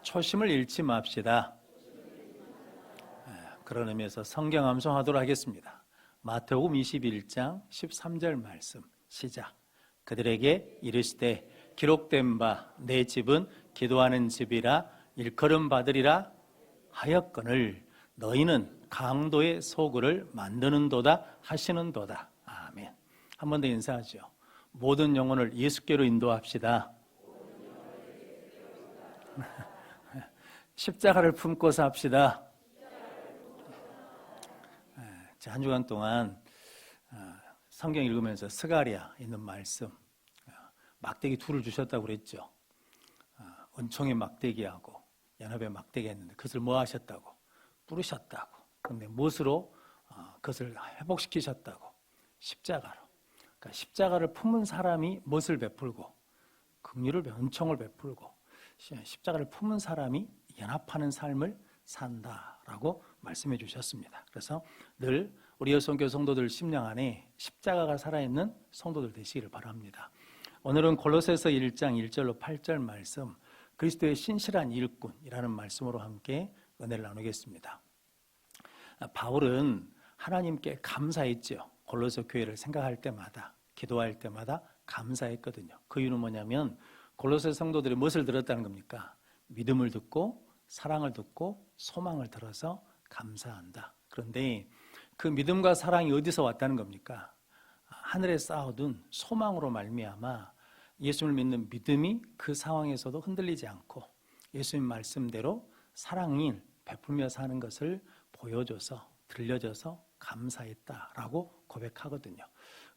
초심을 잃지 맙시다. 그런 의미에서 성경 암송하도록 하겠습니다. 마태복음 21장 13절 말씀 시작. 그들에게 이르시되 기록된 바 내 집은 기도하는 집이라 일컬음 받으리라 하였거늘 너희는 강도의 소굴을 만드는도다 하시는도다. 아멘. 한 번 더 인사하죠. 모든 영혼을 예수께로 인도합시다. 십자가를 품고 삽시다. 한 주간 동안 성경 읽으면서 스가랴 있는 말씀, 막대기 둘을 주셨다고 그랬죠. 은총의 막대기하고 연합의 막대기 했는데 그것을 뭐 하셨다고? 뿌리셨다고. 그런데 무엇으로 그것을 회복시키셨다고? 십자가로. 그러니까 십자가를 품은 사람이 무엇을 베풀고 긍휼을 은총을 베풀고 십자가를 품은 사람이 연합하는 삶을 산다라고 말씀해 주셨습니다. 그래서 늘 우리 여성교 성도들 심령 안에 십자가가 살아있는 성도들 되시기를 바랍니다. 오늘은 골로새서 1장 1절로 8절 말씀 그리스도의 신실한 일꾼이라는 말씀으로 함께 은혜를 나누겠습니다. 바울은 하나님께 감사했죠. 골로새 교회를 생각할 때마다 기도할 때마다 감사했거든요. 그 이유는 뭐냐면 골로새 성도들이 무엇을 들었다는 겁니까? 믿음을 듣고 사랑을 듣고 소망을 들어서 감사한다. 그런데 그 믿음과 사랑이 어디서 왔다는 겁니까? 하늘에 쌓아둔 소망으로 말미암아 예수님을 믿는 믿음이 그 상황에서도 흔들리지 않고 예수님 말씀대로 사랑을 베풀며 사는 것을 보여줘서 들려줘서 감사했다라고 고백하거든요.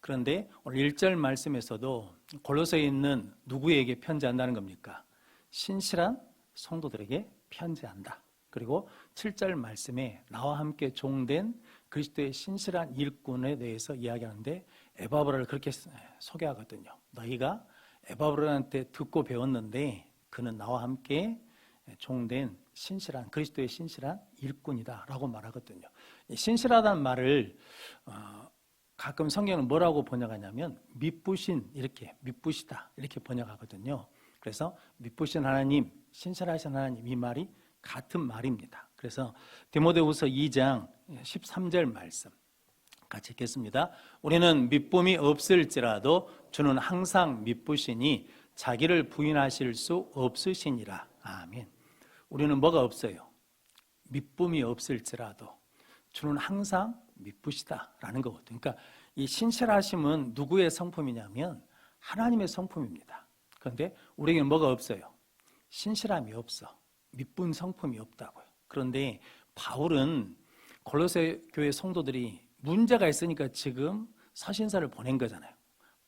그런데 오늘 1절 말씀에서도 골로새에 있는 누구에게 편지한다는 겁니까? 신실한 성도들에게 편지한다. 그리고 7절 말씀에 나와 함께 종된 그리스도의 신실한 일꾼에 대해서 이야기하는데 에바브라를 그렇게 소개하거든요. 너희가 에바브라한테 듣고 배웠는데 그는 나와 함께 종된 신실한 그리스도의 신실한 일꾼이다 라고 말하거든요. 신실하다는 말을 가끔 성경은 뭐라고 번역하냐면 미쁘신 이렇게 미쁘시다 이렇게 번역하거든요. 그래서 미쁘신 하나님, 신실하신 하나님 이 말이 같은 말입니다. 그래서 디모데후서 2장 13절 말씀 같이 읽겠습니다. 우리는 미쁨이 없을지라도 주는 항상 미쁘시니 자기를 부인하실 수 없으시니라. 아멘. 우리는 뭐가 없어요? 미쁨이 없을지라도 주는 항상 미쁘시다라는 거거든요. 그러니까 이 신실하심은 누구의 성품이냐면 하나님의 성품입니다. 그런데 우리에게는 뭐가 없어요? 신실함이 없어. 미쁜 성품이 없다고요. 그런데 바울은 골로새 교회 성도들이 문제가 있으니까 지금 서신서를 보낸 거잖아요.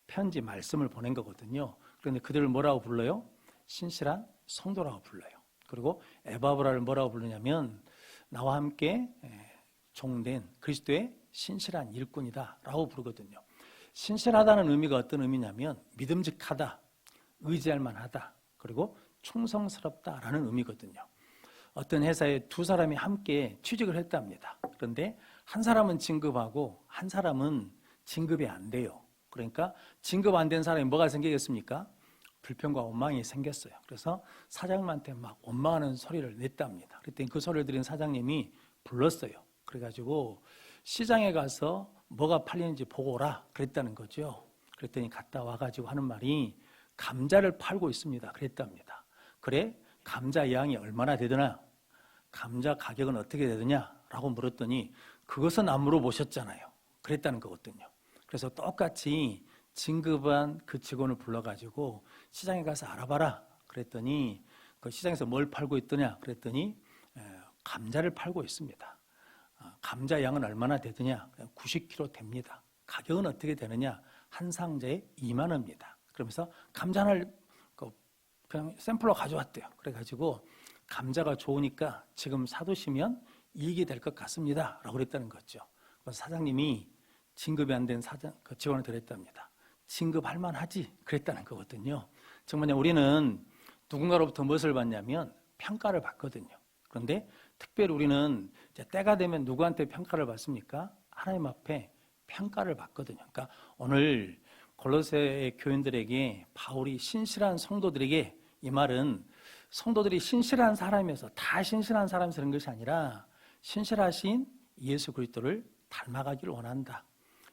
편지 말씀을 보낸 거거든요. 그런데 그들을 뭐라고 불러요? 신실한 성도라고 불러요. 그리고 에바브라를 뭐라고 부르냐면 나와 함께 종된 그리스도의 신실한 일꾼이다 라고 부르거든요. 신실하다는 의미가 어떤 의미냐면 믿음직하다, 의지할 만하다, 그리고 충성스럽다라는 의미거든요. 어떤 회사에 두 사람이 함께 취직을 했답니다. 그런데 한 사람은 진급하고 한 사람은 진급이 안 돼요. 그러니까 진급 안 된 사람이 뭐가 생기겠습니까? 불평과 원망이 생겼어요. 그래서 사장님한테 막 원망하는 소리를 냈답니다. 그랬더니 그 소리를 들은 사장님이 불렀어요. 그래가지고 시장에 가서 뭐가 팔리는지 보고 오라 그랬다는 거죠. 그랬더니 갔다 와가지고 하는 말이 감자를 팔고 있습니다. 그랬답니다. 그래? 감자 양이 얼마나 되더나? 감자 가격은 어떻게 되더냐? 라고 물었더니 그것은 안 물어보셨잖아요. 그랬다는 거거든요. 그래서 똑같이 진급한 그 직원을 불러가지고 시장에 가서 알아봐라. 그랬더니 그 시장에서 뭘 팔고 있더냐? 그랬더니 감자를 팔고 있습니다. 감자 양은 얼마나 되더냐? 90kg 됩니다. 가격은 어떻게 되느냐? 한 상자에 2만 원입니다. 그러면서 감자 하나를 그냥 샘플로 가져왔대요. 그래가지고 감자가 좋으니까 지금 사두시면 이익이 될 것 같습니다. 라고 그랬다는 거죠. 그래서 사장님이 진급이 안 된 그 직원한테 그랬답니다. 진급할 만하지? 그랬다는 거거든요. 즉 뭐냐, 우리는 누군가로부터 무엇을 받냐면 평가를 받거든요. 그런데 특별히 우리는 이제 때가 되면 누구한테 평가를 받습니까? 하나님 앞에 평가를 받거든요. 그러니까 오늘 골로새 교인들에게 바울이 신실한 성도들에게 이 말은 성도들이 신실한 사람이어서 다 신실한 사람이어서 그런 것이 아니라 신실하신 예수 그리스도를 닮아가기를 원한다.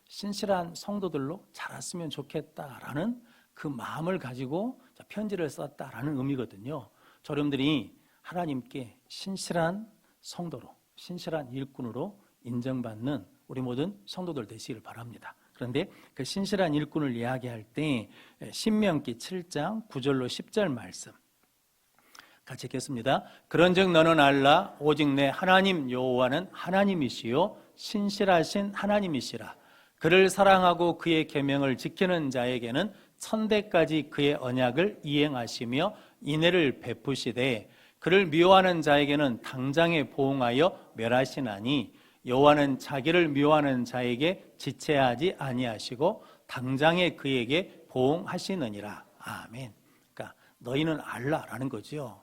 신실한 성도들로 자랐으면 좋겠다라는 그 마음을 가지고 편지를 썼다라는 의미거든요. 여러분들이 하나님께 신실한 성도로, 신실한 일꾼으로 인정받는 우리 모든 성도들 되시기를 바랍니다. 그런데 그 신실한 일꾼을 이야기할 때 신명기 7장 9절로 10절 말씀 같이 읽겠습니다. 그런즉 너는 알라 오직 내 하나님 여호와는 하나님이시요 신실하신 하나님이시라. 그를 사랑하고 그의 계명을 지키는 자에게는 천대까지 그의 언약을 이행하시며 인애를 베푸시되 그를 미워하는 자에게는 당장에 보응하여 멸하시나니 여호와는 자기를 미워하는 자에게 지체하지 아니하시고 당장에 그에게 보응하시느니라. 아멘. 그러니까 너희는 알라라는 거죠.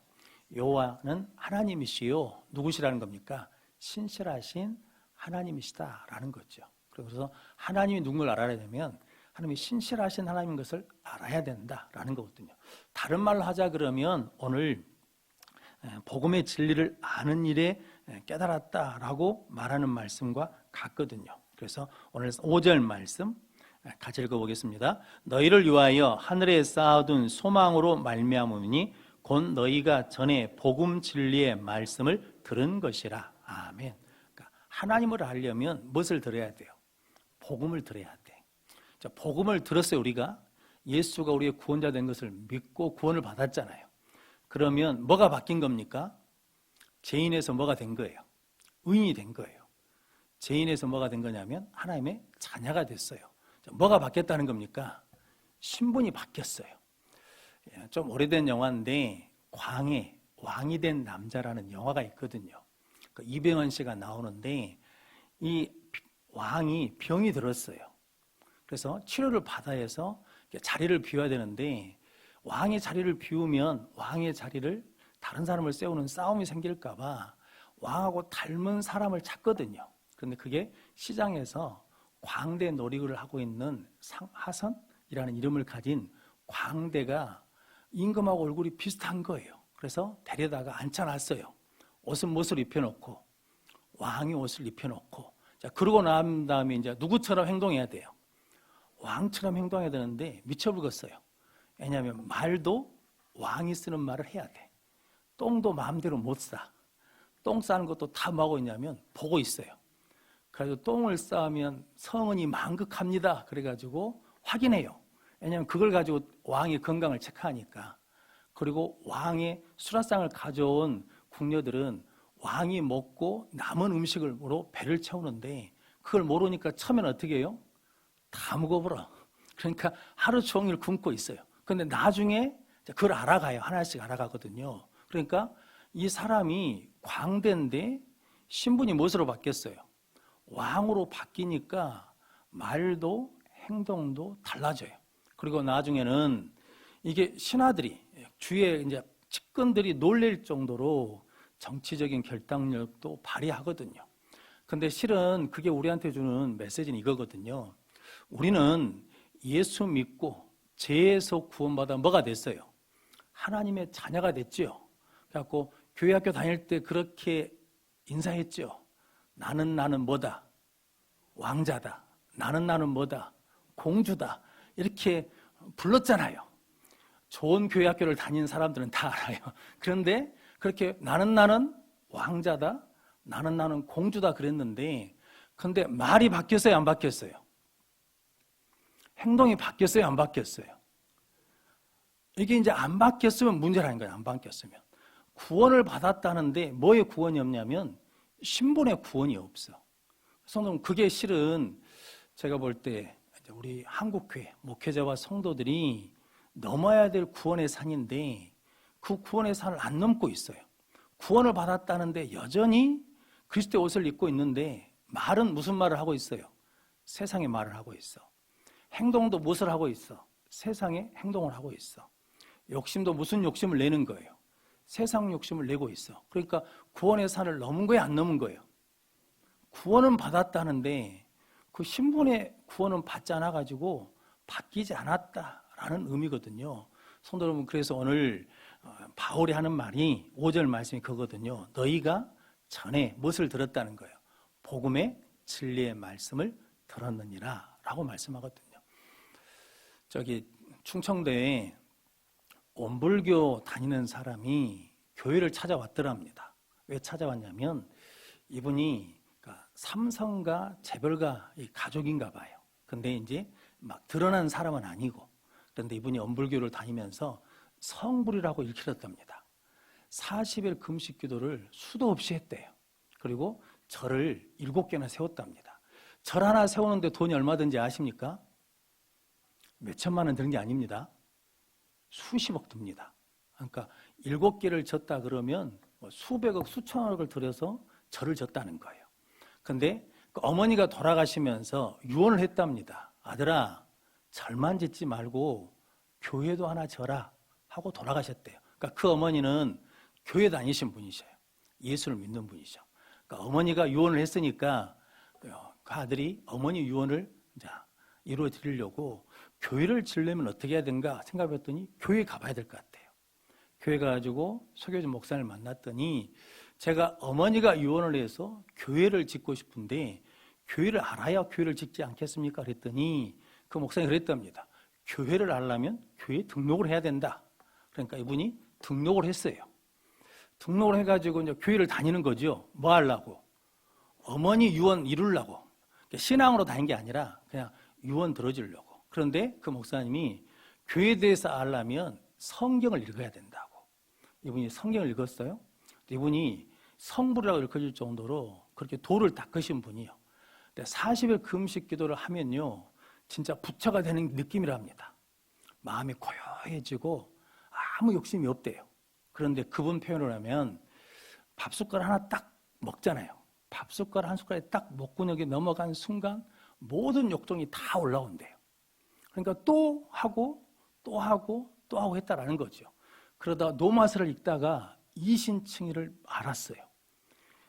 여호와는 하나님이시요 누구시라는 겁니까? 신실하신 하나님이시다라는 거죠. 그래서 하나님이 누군걸 알아야 되면 하나님이 신실하신 하나님인 것을 알아야 된다라는 거거든요. 다른 말로 하자 그러면 오늘 복음의 진리를 아는 일에 깨달았다라고 말하는 말씀과 같거든요. 그래서 오늘 5절 말씀 같이 읽어보겠습니다. 너희를 위하여 하늘에 쌓아둔 소망으로 말미암으니 곧 너희가 전에 복음 진리의 말씀을 들은 것이라. 아멘. 그러니까 하나님을 알려면 무엇을 들어야 돼요? 복음을 들어야 돼. 자, 복음을 들었어요. 우리가 예수가 우리의 구원자 된 것을 믿고 구원을 받았잖아요. 그러면 뭐가 바뀐 겁니까? 죄인에서 뭐가 된 거예요? 의인이 된 거예요. 죄인에서 뭐가 된 거냐면 하나님의 자녀가 됐어요. 자, 뭐가 바뀌었다는 겁니까? 신분이 바뀌었어요. 좀 오래된 영화인데 광해 왕이 된 남자라는 영화가 있거든요. 그 이병헌 씨가 나오는데 이 왕이 병이 들었어요. 그래서 치료를 받아야 해서 자리를 비워야 되는데 왕의 자리를 비우면 왕의 자리를 다른 사람을 세우는 싸움이 생길까 봐 왕하고 닮은 사람을 찾거든요. 그런데 그게 시장에서 광대 놀이를 하고 있는 하선이라는 이름을 가진 광대가 임금하고 얼굴이 비슷한 거예요. 그래서 데려다가 앉혀놨어요. 옷은 못을 입혀놓고 왕이 옷을 입혀놓고 자 그러고 난 다음에 이제 누구처럼 행동해야 돼요? 왕처럼 행동해야 되는데 미쳐버렸어요. 왜냐하면 말도 왕이 쓰는 말을 해야 돼. 똥도 마음대로 못 싸. 똥 싸는 것도 다 뭐하고 있냐면 보고 있어요. 그래서 똥을 싸면 성은이 만극합니다. 그래가지고 확인해요. 왜냐하면 그걸 가지고 왕의 건강을 체크하니까. 그리고 왕의 수라상을 가져온 궁녀들은 왕이 먹고 남은 음식으로 배를 채우는데 그걸 모르니까 처음엔 어떻게 해요? 다 먹어버려. 그러니까 하루 종일 굶고 있어요. 근데 나중에 그걸 알아가요. 하나씩 알아가거든요. 그러니까 이 사람이 광대인데 신분이 무엇으로 바뀌었어요? 왕으로 바뀌니까 말도 행동도 달라져요. 그리고 나중에는 이게 신하들이 주위에 이제 측근들이 놀랄 정도로 정치적인 결단력도 발휘하거든요. 근데 실은 그게 우리한테 주는 메시지는 이거거든요. 우리는 예수 믿고 죄에서 구원받아 뭐가 됐어요? 하나님의 자녀가 됐죠. 그래갖고 교회 학교 다닐 때 그렇게 인사했죠. 나는 뭐다? 왕자다. 나는 뭐다? 공주다. 이렇게 불렀잖아요. 좋은 교회 학교를 다닌 사람들은 다 알아요. 그런데 그렇게 나는 왕자다. 나는 공주다 그랬는데 근데 말이 바뀌었어요? 안 바뀌었어요? 행동이 바뀌었어요? 안 바뀌었어요? 이게 이제 안 바뀌었으면 문제라는 거예요. 안 바뀌었으면. 구원을 받았다는데 뭐의 구원이 없냐면 신분의 구원이 없어. 성도는 그게 실은 제가 볼 때 우리 한국교회 목회자와 성도들이 넘어야 될 구원의 산인데 그 구원의 산을 안 넘고 있어요. 구원을 받았다는데 여전히 그리스도의 옷을 입고 있는데 말은 무슨 말을 하고 있어요? 세상의 말을 하고 있어. 행동도 무엇을 하고 있어? 세상의 행동을 하고 있어. 욕심도 무슨 욕심을 내는 거예요? 세상 욕심을 내고 있어. 그러니까 구원의 산을 넘은 거예요? 안 넘은 거예요? 구원은 받았다는데 그 신분의 구원은 받지 않아가지고 바뀌지 않았다라는 의미거든요. 성도 여러분, 그래서 오늘 바울이 하는 말이 5절 말씀이 그거거든요. 너희가 전에 무엇을 들었다는 거예요? 복음의 진리의 말씀을 들었느니라 라고 말씀하거든요. 저기 충청도에 원불교 다니는 사람이 교회를 찾아왔더랍니다. 왜 찾아왔냐면 이분이 삼성과 재벌가 가족인가 봐요. 근데 이제 막 드러난 사람은 아니고, 그런데 이분이 원불교를 다니면서 성불이라고 일컬었답니다. 40일 금식 기도를 수도 없이 했대요. 그리고 절을 7개나 세웠답니다. 절 하나 세우는데 돈이 얼마 든지 아십니까? 몇 천만 원 드는 게 아닙니다. 수십억 듭니다. 그러니까 7개를 졌다 그러면 수백억, 수천억을 들여서 절을 졌다는 거예요. 근데 그 어머니가 돌아가시면서 유언을 했답니다. 아들아, 절만 짓지 말고 교회도 하나 져라 하고 돌아가셨대요. 그러니까 그 어머니는 교회 다니신 분이셔요. 예수를 믿는 분이죠. 그러니까 어머니가 유언을 했으니까 그 아들이 어머니 유언을 이루어 드리려고 교회를 지으려면 어떻게 해야 되는가 생각했더니 교회에 가봐야 될 것 같아요. 교회 가가지고 소교주 목사님을 만났더니 제가 어머니가 유언을 해서 교회를 짓고 싶은데 교회를 알아야 교회를 짓지 않겠습니까? 그랬더니 그 목사님이 그랬답니다. 교회를 알려면 교회에 등록을 해야 된다. 그러니까 이분이 등록을 했어요. 등록을 해가지고 이제 교회를 다니는 거죠. 뭐 하려고? 어머니 유언 이루려고. 신앙으로 다닌 게 아니라 그냥 유언 들어주려고. 그런데 그 목사님이 교회에 대해서 알려면 성경을 읽어야 된다고. 이분이 성경을 읽었어요. 이분이 성불이라고 일컬어질 정도로 그렇게 도를 닦으신 분이요. 40일 금식 기도를 하면요, 진짜 부처가 되는 느낌이랍니다. 마음이 고요해지고 아무 욕심이 없대요. 그런데 그분 표현을 하면 밥숟가락 하나 딱 먹잖아요. 밥숟가락 한 숟가락에 딱 목구멍에 넘어간 순간 모든 욕정이 다 올라온대요. 그러니까 또 하고 또 하고 또 하고 했다라는 거죠. 그러다 노마스를 읽다가 이신칭의를 알았어요.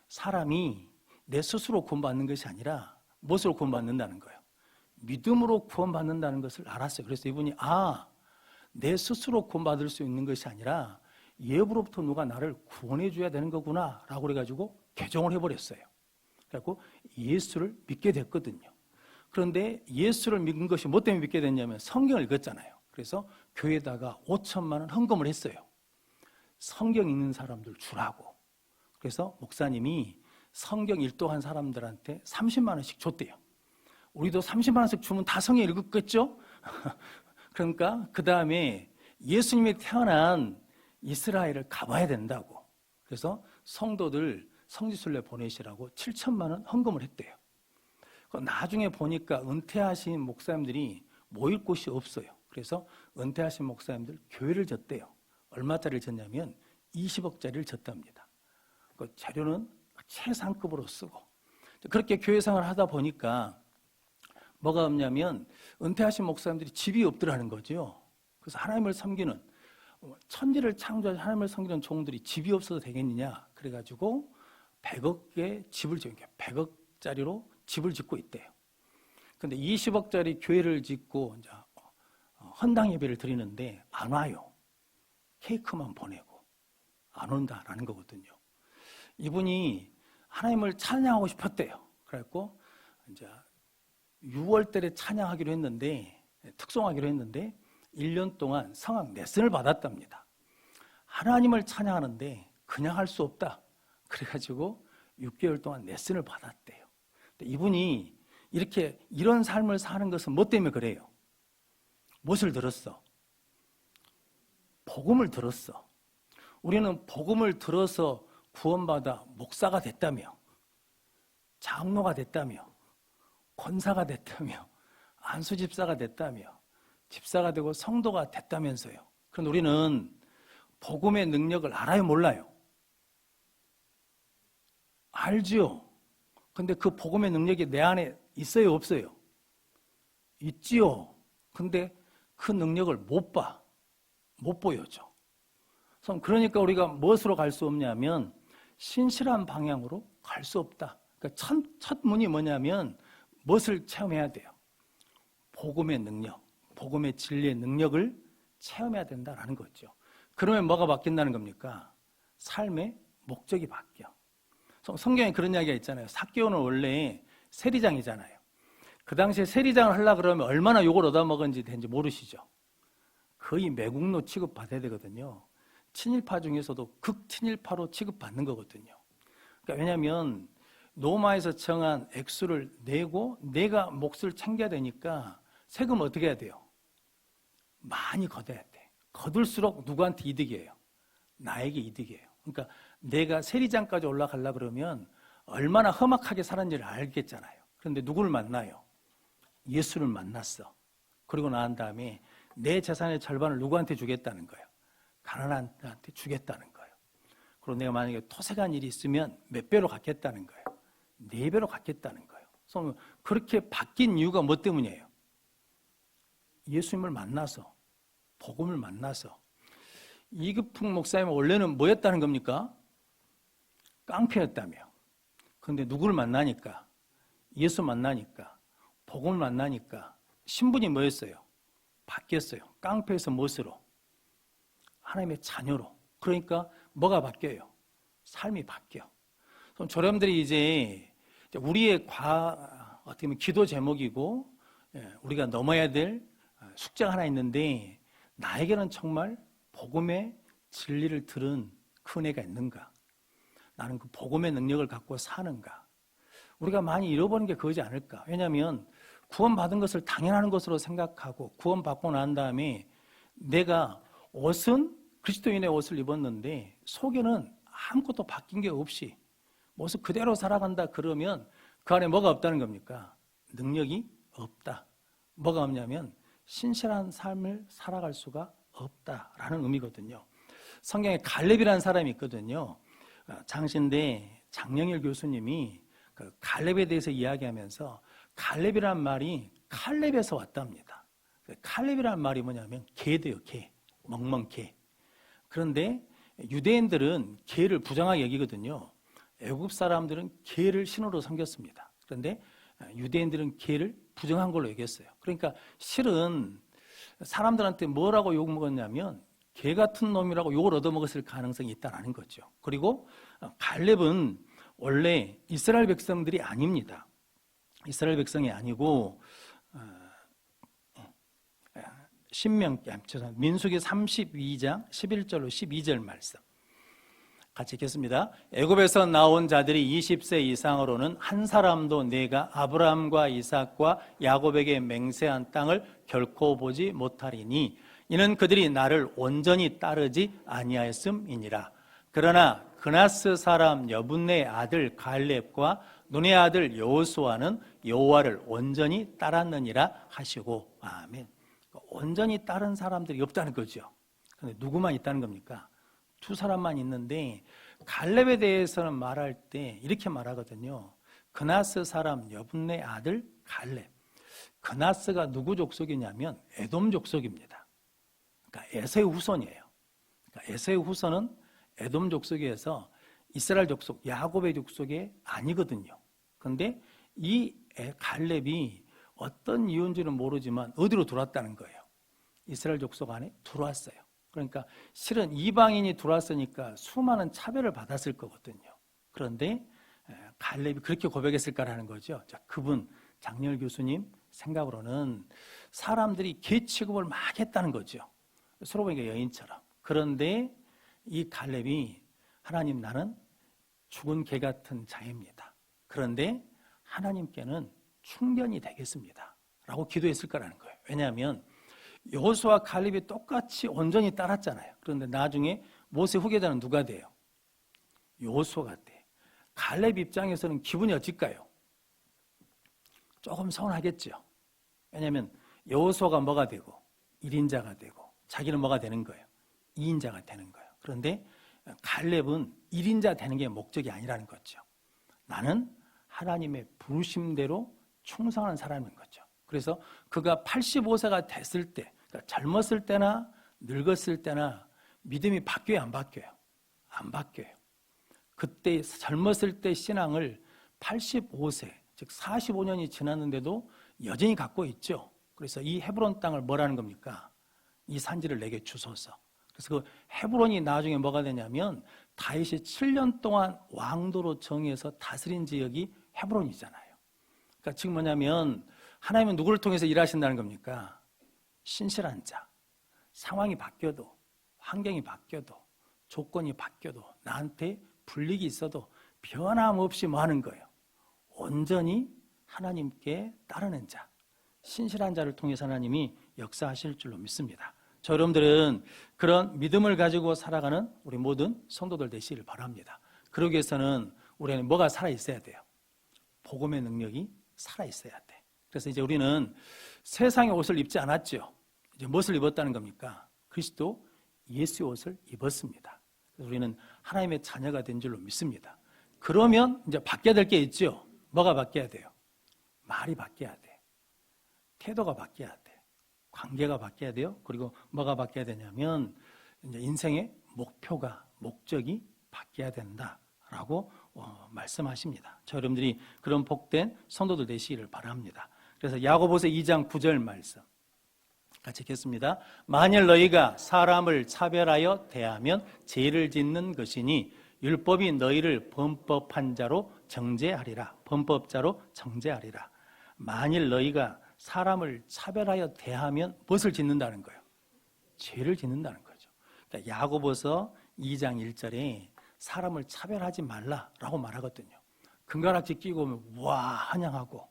사람이 내 스스로 구원받는 것이 아니라 무엇으로 구원받는다는 거예요? 믿음으로 구원받는다는 것을 알았어요. 그래서 이분이 내 스스로 구원받을 수 있는 것이 아니라 예부로부터 누가 나를 구원해 줘야 되는 거구나 라고 그래가지고 개종을 해버렸어요. 그래갖고 예수를 믿게 됐거든요. 그런데 예수를 믿은 것이 뭐 때문에 믿게 됐냐면 성경을 읽었잖아요. 그래서 교회에다가 5천만 원 헌금을 했어요. 성경 읽는 사람들 주라고. 그래서 목사님이 성경 일독한 사람들한테 30만 원씩 줬대요. 우리도 30만 원씩 주면 다 성경 읽었겠죠? 그러니까 그 다음에 예수님이 태어난 이스라엘을 가봐야 된다고. 그래서 성도들 성지순례 보내시라고 7천만 원 헌금을 했대요. 나중에 보니까 은퇴하신 목사님들이 모일 곳이 없어요. 그래서 은퇴하신 목사님들 교회를 졌대요. 얼마짜리를 졌냐면 20억짜리를 졌답니다. 그 재료는 최상급으로 쓰고. 그렇게 교회 생활을 하다 보니까 뭐가 없냐면 은퇴하신 목사님들이 집이 없더라는 거죠. 그래서 하나님을 섬기는, 천지를 창조하신 하나님을 섬기는 종들이 집이 없어도 되겠느냐. 그래가지고 100억의 집을 지은 게 100억짜리로 집을 짓고 있대요. 근데 20억짜리 교회를 짓고 이제 헌당 예배를 드리는데 안 와요. 케이크만 보내고 안 온다라는 거거든요. 이분이 하나님을 찬양하고 싶었대요. 그래갖고 이제 6월달에 찬양하기로 했는데, 특송하기로 했는데 1년 동안 성악 레슨을 받았답니다. 하나님을 찬양하는데 그냥 할 수 없다. 그래가지고 6개월 동안 레슨을 받았대요. 이분이 이런 삶을 사는 것은 뭐 때문에 그래요? 무엇을 들었어? 복음을 들었어. 우리는 복음을 들어서 구원받아 목사가 됐다며, 장로가 됐다며, 권사가 됐다며, 안수집사가 됐다며, 집사가 되고 성도가 됐다면서요. 그런데 우리는 복음의 능력을 알아요, 몰라요? 알지요. 근데 그 복음의 능력이 내 안에 있어요, 없어요? 있지요. 근데 그 능력을 못 보여줘. 그러니까 우리가 무엇으로 갈 수 없냐면 신실한 방향으로 갈 수 없다. 그러니까 첫 문이 뭐냐면 무엇을 체험해야 돼요? 복음의 능력, 복음의 진리의 능력을 체험해야 된다라는 거죠. 그러면 뭐가 바뀐다는 겁니까? 삶의 목적이 바뀌어. 성경에 그런 이야기가 있잖아요. 삭개오는 원래 세리장이잖아요. 그 당시에 세리장을 하려고 그러면 얼마나 욕을 얻어먹은지 되는지 모르시죠? 거의 매국노 취급받아야 되거든요. 친일파 중에서도 극친일파로 취급받는 거거든요. 그러니까 왜냐하면 로마에서 정한 액수를 내고 내가 몫을 챙겨야 되니까 세금 어떻게 해야 돼요? 많이 걷어야 돼. 거둘수록 누구한테 이득이에요? 나에게 이득이에요. 그러니까 내가 세리장까지 올라가려고 그러면 얼마나 험악하게 살았는지를 알겠잖아요. 그런데 누구를 만나요? 예수를 만났어. 그리고 난 다음에 내 재산의 절반을 누구한테 주겠다는 거예요? 가난한 자한테 주겠다는 거예요. 그리고 내가 만약에 토색한 일이 있으면 몇 배로 갚겠다는 거예요? 4배로 갚겠다는 거예요. 그래서 그렇게 바뀐 이유가 뭐 때문이에요? 예수님을 만나서, 복음을 만나서. 이급풍 목사님은 원래는 뭐였다는 겁니까? 깡패였다며. 그런데 누구를 만나니까? 예수 만나니까, 복음을 만나니까 신분이 뭐였어요? 바뀌었어요. 깡패에서 무엇으로? 하나님의 자녀로. 그러니까 뭐가 바뀌어요? 삶이 바뀌어. 그럼 저러분들이 이제 우리의 어떻게 보면 기도 제목이고 우리가 넘어야 될 숙제가 하나 있는데, 나에게는 정말 복음의 진리를 들은 그 은혜가 있는가? 나는 그 복음의 능력을 갖고 사는가? 우리가 많이 잃어버린 게 그거지 않을까? 왜냐하면 구원받은 것을 당연한 것으로 생각하고 구원받고 난 다음에 내가 옷은 그리스도인의 옷을 입었는데 속에는 아무것도 바뀐 게 없이 모습 그대로 살아간다 그러면 그 안에 뭐가 없다는 겁니까? 능력이 없다. 뭐가 없냐면 신실한 삶을 살아갈 수가 없다라는 의미거든요. 성경에 갈렙이라는 사람이 있거든요. 장신대 장영일 교수님이 그 갈렙에 대해서 이야기하면서 갈렙이란 말이 칼렙에서 왔답니다. 칼렙이란 말이 뭐냐면 개돼요, 개. 멍멍개. 그런데 유대인들은 개를 부정하게 여기거든요. 애굽 사람들은 개를 신으로 섬겼습니다. 그런데 유대인들은 개를 부정한 걸로 여겼어요. 그러니까 실은 사람들한테 뭐라고 욕먹었냐면 개 같은 놈이라고 욕을 얻어먹었을 가능성이 있다는 거죠. 그리고 갈렙은 원래 이스라엘 백성들이 아닙니다. 이스라엘 백성이 아니고 민수기 32장 11절로 12절 말씀 같이 읽겠습니다. 애굽에서 나온 자들이 20세 이상으로는 한 사람도 내가 아브라함과 이삭과 야곱에게 맹세한 땅을 결코 보지 못하리니 이는 그들이 나를 온전히 따르지 아니하였음이니라. 그러나 그나스 사람 여분네 아들 갈렙과 눈의 아들 여호수아는 여호와를 온전히 따랐느니라 하시고. 아멘. 온전히 따른 사람들이 없다는 거죠. 그런데 누구만 있다는 겁니까? 2사람만 있는데 갈렙에 대해서는 말할 때 이렇게 말하거든요. 그나스 사람 여분네 아들 갈렙. 그나스가 누구 족속이냐면 에돔 족속입니다. 그러니까 에서의 후손이에요. 그러니까 에서의 후손은 에돔 족속에서 이스라엘 족속, 야곱의 족속이 아니거든요. 그런데 이 갈렙이 어떤 이유인지는 모르지만 어디로 들어왔다는 거예요? 이스라엘 족속 안에 들어왔어요. 그러니까 실은 이방인이 들어왔으니까 수많은 차별을 받았을 거거든요. 그런데 갈렙이 그렇게 고백했을까라는 거죠. 자, 그분 장렬 교수님 생각으로는 사람들이 개 취급을 막 했다는 거죠. 서로 보니까 여인처럼. 그런데 이 갈렙이 하나님, 나는 죽은 개 같은 자입니다. 그런데 하나님께는 충견이 되겠습니다 라고 기도했을 거라는 거예요. 왜냐하면 여호수아와 갈렙이 똑같이 온전히 따랐잖아요. 그런데 나중에 모세 후계자는 누가 돼요? 여호수아가 돼. 갈렙 입장에서는 기분이 어떨까요? 조금 서운하겠죠. 왜냐하면 여호수아가 뭐가 되고 1인자가 되고 자기는 뭐가 되는 거예요? 2인자가 되는 거예요. 그런데 갈렙은 1인자 되는 게 목적이 아니라는 거죠. 나는 하나님의 부르심대로 충성하는 사람인 거죠. 그래서 그가 85세가 됐을 때, 그러니까 젊었을 때나 늙었을 때나 믿음이 바뀌어요, 안 바뀌어요? 안 바뀌어요. 그때 젊었을 때 신앙을 85세, 즉 45년이 지났는데도 여전히 갖고 있죠. 그래서 이 헤브론 땅을 뭐라는 겁니까? 이 산지를 내게 주소서. 그래서 그 헤브론이 나중에 뭐가 되냐면 다윗이 7년 동안 왕도로 정해서 다스린 지역이 헤브론이잖아요. 그러니까 지금 뭐냐면 하나님은 누구를 통해서 일하신다는 겁니까? 신실한 자. 상황이 바뀌어도, 환경이 바뀌어도, 조건이 바뀌어도, 나한테 불이익이 있어도 변함없이 뭐 하는 거예요? 온전히 하나님께 따르는 자, 신실한 자를 통해서 하나님이 역사하실 줄로 믿습니다. 저 여러분들은 그런 믿음을 가지고 살아가는 우리 모든 성도들 되시기를 바랍니다. 그러기 위해서는 우리는 뭐가 살아있어야 돼요? 복음의 능력이 살아있어야 돼. 그래서 이제 우리는 세상의 옷을 입지 않았죠. 이제 무엇을 입었다는 겁니까? 그리스도 예수의 옷을 입었습니다. 그래서 우리는 하나님의 자녀가 된 줄로 믿습니다. 그러면 이제 바뀌어야 될 게 있죠. 뭐가 바뀌어야 돼요? 말이 바뀌어야 돼. 태도가 바뀌어야 돼. 관계가 바뀌어야 돼요. 그리고 뭐가 바뀌어야 되냐면 이제 인생의 목표가, 목적이 바뀌어야 된다라고 말씀하십니다. 저 여러분들이 그런 복된 성도들 되시기를 바랍니다. 그래서 야고보서 2장 9절 말씀 같이 읽겠습니다. 만일 너희가 사람을 차별하여 대하면 죄를 짓는 것이니 율법이 너희를 범법한 자로 정죄하리라. 범법자로 정죄하리라. 만일 너희가 사람을 차별하여 대하면 무엇을 짓는다는 거예요? 죄를 짓는다는 거죠. 그러니까 야고보서 2장 1절에 사람을 차별하지 말라라고 말하거든요. 금가락지 끼고 오면 와 환영하고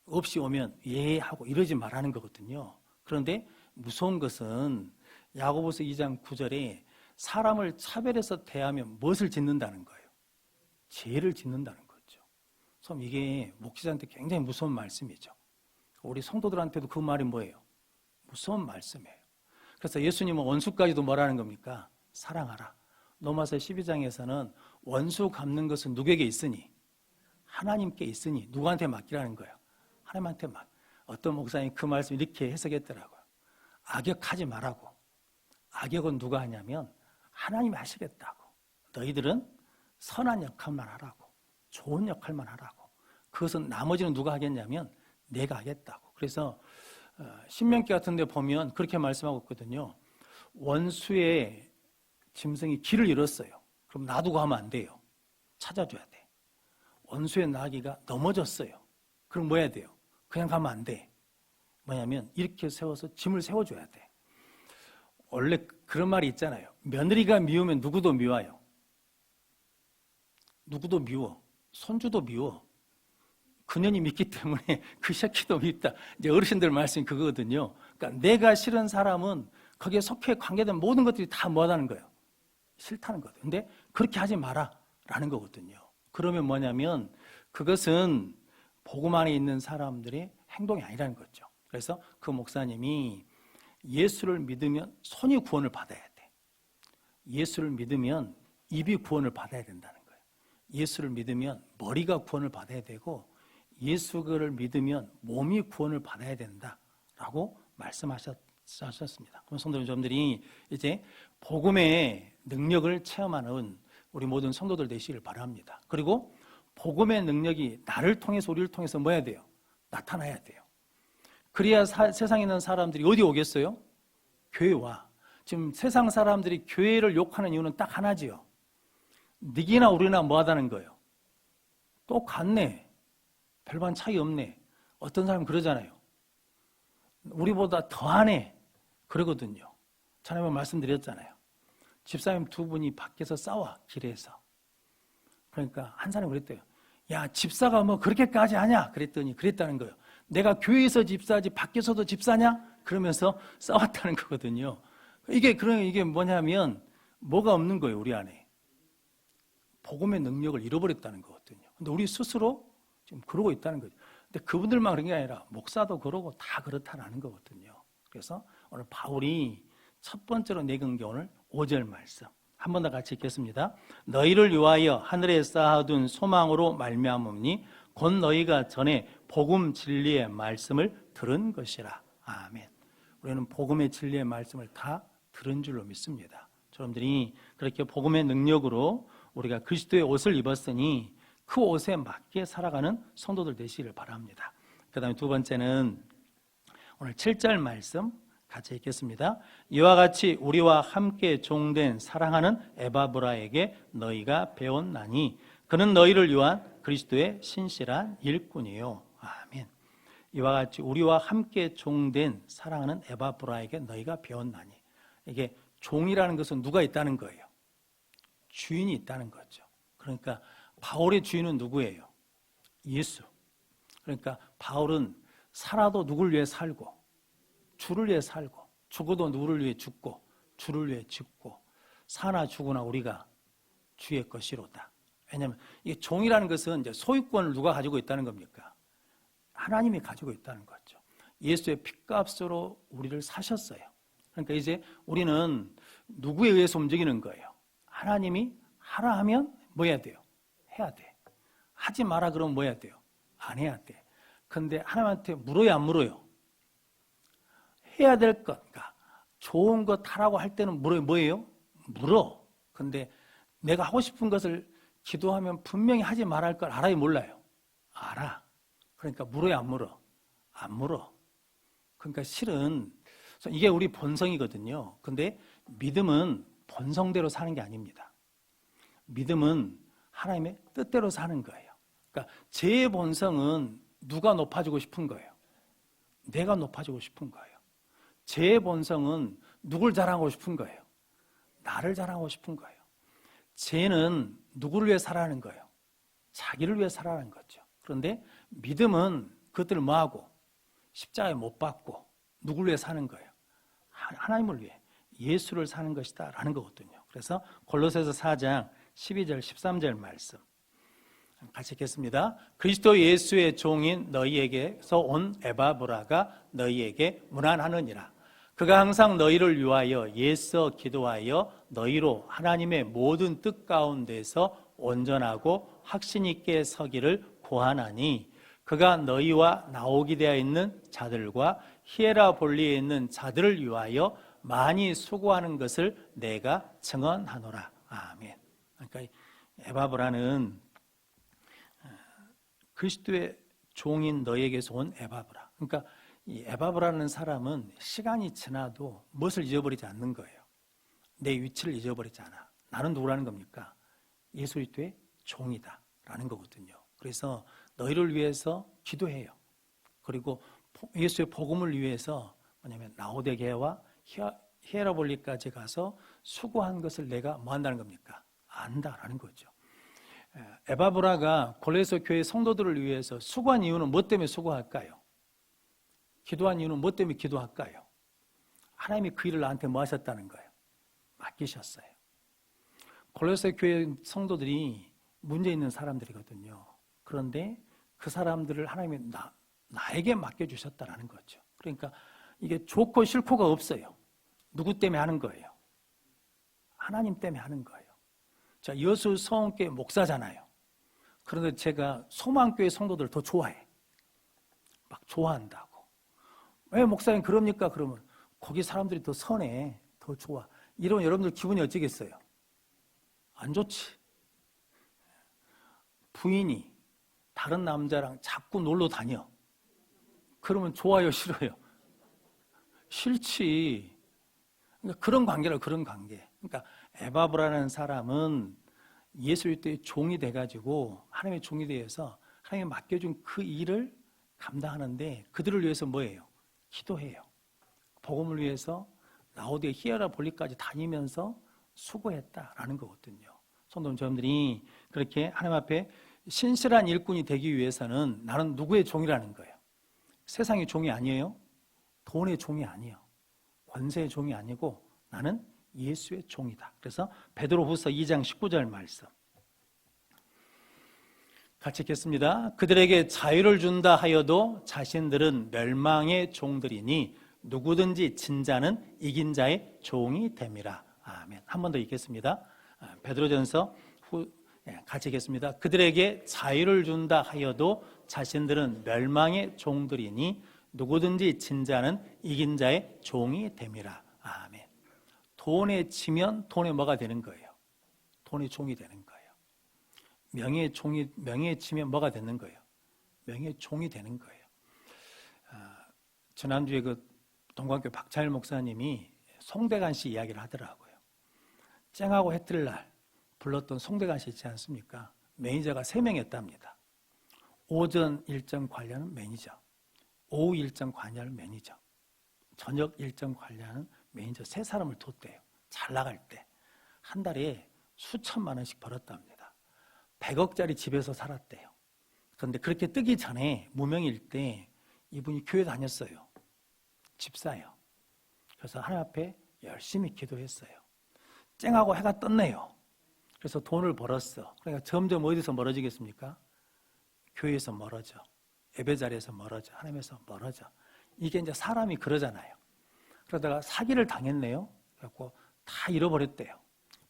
없이 오면 예 하고 이러지 말라는 거거든요. 그런데 무서운 것은 야고보서 2장 9절에 사람을 차별해서 대하면 무엇을 짓는다는 거예요? 죄를 짓는다는 거죠. 그래서 이게 목회자한테 굉장히 무서운 말씀이죠. 우리 성도들한테도 그 말이 뭐예요? 무서운 말씀이에요. 그래서 예수님은 원수까지도 뭐라는 겁니까? 사랑하라. 로마서 12장에서는 원수 갚는 것은 누구에게 있으니? 하나님께 있으니 누구한테 맡기라는 거예요? 하나님한테 맡. 어떤 목사님이 그 말씀 이렇게 해석했더라고요. 악역하지 말라고. 악역은 누가 하냐면 하나님이 하시겠다고. 너희들은 선한 역할만 하라고. 좋은 역할만 하라고. 그것은 나머지는 누가 하겠냐면 내가 하겠다고. 그래서 신명기 같은 데 보면 그렇게 말씀하고 있거든요. 원수의 짐승이 길을 잃었어요. 그럼 놔두고 하면 안 돼요. 찾아줘야 돼. 원수의 나귀가 넘어졌어요. 그럼 뭐 해야 돼요? 그냥 가면 안 돼. 뭐냐면 이렇게 세워서 짐을 세워줘야 돼. 원래 그런 말이 있잖아요. 며느리가 미우면 누구도 미워요. 누구도 미워. 손주도 미워. 그년이 믿기 때문에 그 새끼도 밉다. 이제 어르신들 말씀이 그거거든요. 그러니까 내가 싫은 사람은 거기에 속해 관계된 모든 것들이 다 뭐하다는 거예요? 싫다는 거거든요. 근데 그렇게 하지 마라라는 거거든요. 그러면 뭐냐면 그것은 복음 안에 있는 사람들의 행동이 아니라는 거죠. 그래서 그 목사님이 예수를 믿으면 손이 구원을 받아야 돼. 예수를 믿으면 입이 구원을 받아야 된다는 거예요. 예수를 믿으면 머리가 구원을 받아야 되고 예수를 믿으면 몸이 구원을 받아야 된다라고 말씀하셨습니다. 그럼 성도 여러분들이 이제 복음의 능력을 체험하는 우리 모든 성도들 되시기를 바랍니다. 그리고 복음의 능력이 나를 통해서 우리를 통해서 뭐 해야 돼요? 나타나야 돼요. 그래야 세상에 있는 사람들이 어디 오겠어요? 교회 와. 지금 세상 사람들이 교회를 욕하는 이유는 딱 하나지요. 니기나 우리나 뭐 하다는 거예요? 똑같네. 별반 차이 없네. 어떤 사람은 그러잖아요. 우리보다 더하네. 그러거든요. 전에 말씀드렸잖아요. 집사님 두 분이 밖에서 싸워, 길에서. 그러니까 한 사람이 그랬대요. 야, 집사가 뭐 그렇게까지 하냐? 그랬다는 거예요. 내가 교회에서 집사지 밖에서도 집사냐? 그러면서 싸웠다는 거거든요. 이게 뭐냐면 뭐가 없는 거예요, 우리 안에. 복음의 능력을 잃어버렸다는 거거든요. 근데 우리 스스로 지금 그러고 있다는 거죠. 근데 그분들만 그런 게 아니라 목사도 그러고 다 그렇다는 거거든요. 그래서 오늘 바울이 첫 번째로 내건 게 오늘 5절 말씀. 한 번 더 같이 읽겠습니다. 너희를 위하여 하늘에 쌓아둔 소망으로 말미암으니 곧 너희가 전에 복음 진리의 말씀을 들은 것이라. 아멘. 우리는 복음의 진리의 말씀을 다 들은 줄로 믿습니다. 여러분들이 그렇게 복음의 능력으로 우리가 그리스도의 옷을 입었으니 그 옷에 맞게 살아가는 성도들 되시기를 바랍니다. 그 다음에 두 번째는 오늘 7절 말씀 같이 읽겠습니다. 이와 같이 우리와 함께 종된 사랑하는 에바브라에게 너희가 배웠나니 그는 너희를 위한 그리스도의 신실한 일꾼이요. 아멘. 이와 같이 우리와 함께 종된 사랑하는 에바브라에게 너희가 배웠나니, 이게 종이라는 것은 누가 있다는 거예요? 주인이 있다는 거죠. 그러니까 바울의 주인은 누구예요? 예수. 그러니까 바울은 살아도 누구를 위해 살고, 주를 위해 살고, 죽어도 누구를 위해 죽고, 주를 위해 죽고, 사나 죽으나 우리가 주의 것이로다. 왜냐하면 이 종이라는 것은 이제 소유권을 누가 가지고 있다는 겁니까? 하나님이 가지고 있다는 거죠. 예수의 핏값으로 우리를 사셨어요. 그러니까 이제 우리는 누구에 의해서 움직이는 거예요? 하나님이 하라 하면 뭐 해야 돼요? 해야 돼. 하지 마라 그러면 뭐 해야 돼요? 안 해야 돼. 근데 하나님한테 물어요, 안 물어요? 해야 될 것, 그러니까 좋은 것 하라고 할 때는 물어요. 뭐예요? 물어. 근데 내가 하고 싶은 것을 기도하면 분명히 하지 말아야 할 걸 알아요, 몰라요? 알아. 그러니까 물어요, 안 물어? 안 물어. 그러니까 실은 이게 우리 본성이거든요. 근데 믿음은 본성대로 사는 게 아닙니다. 믿음은 하나님의 뜻대로 사는 거예요. 그러니까 제 본성은 누가 높아지고 싶은 거예요? 내가 높아지고 싶은 거예요. 제 본성은 누굴 자랑하고 싶은 거예요? 나를 자랑하고 싶은 거예요. 쟤는 누구를 위해 살아가는 거예요? 자기를 위해 살아가는 거죠. 그런데 믿음은 그것들을 뭐하고? 십자가에 못 박고 누구를 위해 사는 거예요? 하나님을 위해, 예수를 사는 것이다 라는 거거든요. 그래서 골로새서 4장 12절 13절 말씀 같이 읽겠습니다. 그리스도 예수의 종인 너희에게서 온 에바브라가 너희에게 문안하느니라. 그가 항상 너희를 위하여 애써 기도하여 너희로 하나님의 모든 뜻 가운데서 온전하고 확신 있게 서기를 고하나니, 그가 너희와 나오게 되어 있는 자들과 히에라볼리에 있는 자들을 위하여 많이 수고하는 것을 내가 증언하노라. 아멘. 그러니까 에바브라는 그리스도의 종인 너희에게서 온 에바브라. 그러니까 이 에바브라는 사람은 시간이 지나도 무엇을 잊어버리지 않는 거예요. 내 위치를 잊어버리지 않아. 나는 누구라는 겁니까? 예수 그리스도의 종이다 라는 거거든요. 그래서 너희를 위해서 기도해요. 그리고 예수의 복음을 위해서 뭐냐면 라오디게아와 히에라볼리까지 가서 수고한 것을 내가 뭐 한다는 겁니까? 안다라는 거죠. 에바브라가 골로새 교회 성도들을 위해서 수고한 이유는 뭐 때문에 수고할까요? 기도한 이유는 뭐 때문에 기도할까요? 하나님이 그 일을 나한테 뭐 하셨다는 거예요? 맡기셨어요. 골로새 교회 성도들이 문제 있는 사람들이거든요. 그런데 그 사람들을 하나님이 나에게 맡겨주셨다는 거죠. 그러니까 이게 좋고 싫고가 없어요. 누구 때문에 하는 거예요? 하나님 때문에 하는 거예요. 자, 여수 성원교회 목사잖아요. 그런데 제가 소망교회 성도들 더 좋아해. 막 좋아한다고. 왜 목사님 그럽니까? 그러면 거기 사람들이 더 선해, 더 좋아. 이러면 여러분들 기분이 어찌겠어요? 안 좋지. 부인이 다른 남자랑 자꾸 놀러 다녀. 그러면 좋아요, 싫어요? 싫지. 그러니까 그런 관계라, 그런 관계. 그러니까 에바브라는 사람은 예수 그리스도의 종이 돼가지고 하나님의 종이 되어서 하나님이 맡겨준 그 일을 감당하는데, 그들을 위해서 뭐예요? 기도해요. 복음을 위해서 라오디게 히에라볼리까지 다니면서 수고했다라는 거거든요. 성도 여러분들이 그렇게 하나님 앞에 신실한 일꾼이 되기 위해서는 나는 누구의 종이라는 거예요? 세상의 종이 아니에요. 돈의 종이 아니에요. 권세의 종이 아니고 나는 예수의 종이다. 그래서 베드로후서 2장 19절 말씀 같이 읽겠습니다. 그들에게 자유를 준다 하여도 자신들은 멸망의 종들이니 누구든지 진 자는 이긴 자의 종이 됨이라. 아멘. 한 번 더 읽겠습니다. 베드로전서 같이 읽겠습니다. 그들에게 자유를 준다 하여도 자신들은 멸망의 종들이니 누구든지 진 자는 이긴 자의 종이 됨이라. 아멘. 돈에 치면 돈에 뭐가 되는 거예요? 돈의 종이 되는 거예요. 명예에 치면 뭐가 되는 거예요? 명예의 종이 되는 거예요. 지난주에 그 동관교회 박찬일 목사님이 송대관 씨 이야기를 하더라고요. 쨍하고 해뜰 날 불렀던 송대관 씨 있지 않습니까? 매니저가 3명이었답니다. 오전 일정 관리하는 매니저, 오후 일정 관리하는 매니저, 저녁 일정 관리하는 매니저 3사람을 뒀대요. 잘 나갈 때. 한 달에 수천만 원씩 벌었답니다. 100억짜리 집에서 살았대요. 그런데 그렇게 뜨기 전에 무명일 때 이분이 교회 다녔어요. 집사예요. 그래서 하나님 앞에 열심히 기도했어요. 쨍하고 해가 떴네요. 그래서 돈을 벌었어. 그러니까 점점 어디서 멀어지겠습니까? 교회에서 멀어져. 예배 자리에서 멀어져. 하나님에서 멀어져. 이게 이제 사람이 그러잖아요. 그러다가 사기를 당했네요. 그래갖고 다 잃어버렸대요.